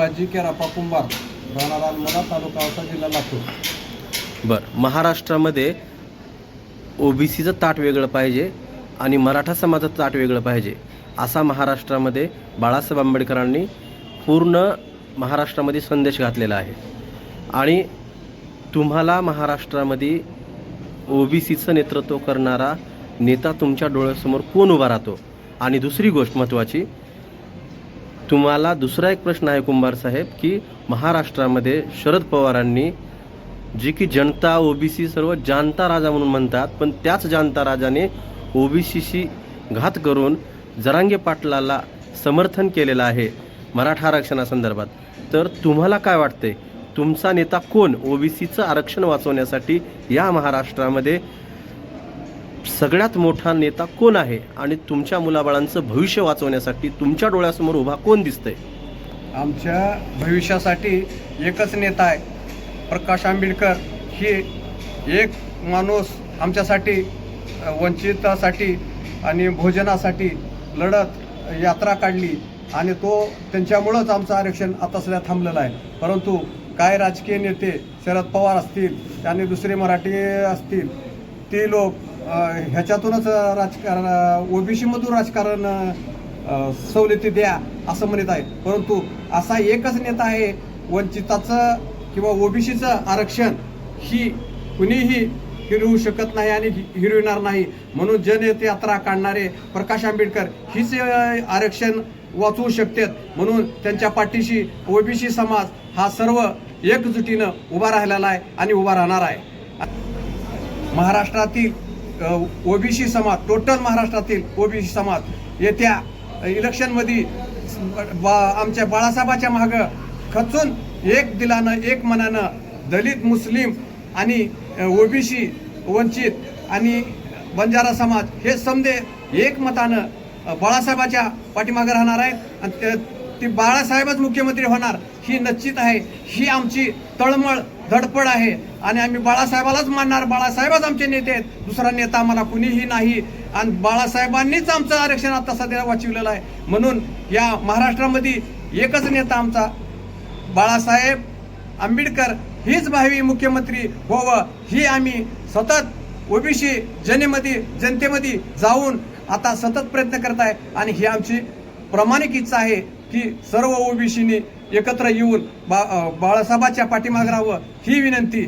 बाजी केरापा कुंभार राहणार आलमोडा तालुका औसा जिल्हा लातूर. बरं, महाराष्ट्रामध्ये ओबीसीचं ताट वेगळं पाहिजे आणि मराठा समाजाचं ताट वेगळं पाहिजे असा महाराष्ट्रामध्ये बाळासाहेब आंबेडकरांनी पूर्ण महाराष्ट्रामध्ये संदेश घातलेला आहे. आणि तुम्हाला महाराष्ट्रामध्ये ओबीसीचं नेतृत्व करणारा नेता तुमच्या डोळ्यासमोर कोण उभा राहतो. आणि दुसरी गोष्ट महत्त्वाची, तुम्हाला दुसरा एक प्रश्न आहे कुंभार साहेब, की महाराष्ट्रामध्ये शरद पवारांनी जी की जनता ओबीसी सर्व जानता राजा म्हणून म्हणतात, पण त्याच जानता राजाने ओबीसीशी घात करून जरांगे पाटलाला समर्थन केलेलं आहे मराठा आरक्षणासंदर्भात. तर तुम्हाला काय वाटते, तुमचा नेता कोण ओबीसीचं आरक्षण वाचवण्यासाठी या महाराष्ट्रामध्ये सगळ्यात मोठा नेता कोण आहे आणि तुमच्या मुलाबाळांचं भविष्य वाचवण्यासाठी तुमच्या डोळ्यासमोर उभा कोण दिसतंय? आमच्या भविष्यासाठी एकच नेता आहे, प्रकाश आंबेडकर. ही एक माणूस आमच्यासाठी वंचितासाठी आणि भोजनासाठी लढत यात्रा काढली आणि त्यांच्यामुळंच आमचं आरक्षण आता सध्या थांबलेलं आहे. परंतु काय राजकीय नेते, शरद पवार असतील आणि दुसरे मराठी असतील, ते लोक ह्याच्यातूनच राजकारण, ओबीसीमधून राजकारण सवलती द्या असं म्हणत आहेत. परंतु असा एकच नेता आहे, वंचिताचं किंवा ओबीसीचं आरक्षण ही कुणीही हिरवू शकत नाही आणि हिरविणार नाही. म्हणून जनहित यात्रा काढणारे प्रकाश आंबेडकर हीच आरक्षण वाचवू शकतात. म्हणून त्यांच्या पाठीशी ओबीसी समाज हा सर्व एकजुटीनं उभा राहिलेला आहे आणि उभा राहणार आहे. महाराष्ट्रातील ओबीसी समाज, टोटल महाराष्ट्रातील ओबीसी समाज येत्या इलेक्शनमध्ये आमच्या बाळासाहेबाच्या मागं खचून एक दिलानं एक मनानं दलित, मुस्लिम आणि ओबीसी, वंचित आणि बंजारा समाज हे समदे एक मतानं बाळासाहेबाच्या पाठीमागे राहणार आहेत आणि ती बाळासाहेबच मुख्यमंत्री होणार ही निश्चित आहे. ही आमची तळमळ धडपड आहे आणि आम्ही बाळासाहेबालाच मानणार. बाळासाहेबच आमचे नेते आहेत, दुसरा नेता आम्हाला कुणीही नाही. आणि बाळासाहेबांनीच आमचं आरक्षण आता सध्या वाचवलेलं आहे. म्हणून या महाराष्ट्रामध्ये एकच नेता आमचा बाळासाहेब आंबेडकर हीच भावी मुख्यमंत्री व्हावं ही आम्ही सतत ओबीसी जनतेमध्ये जाऊन आता सतत प्रयत्न करत आहे. आणि ही आमची प्रामाणिक इच्छा आहे की सर्व ओबीसीनी एकत्र येऊन बाळासाहेबाच्या पाठीमागे राहावं ही विनंती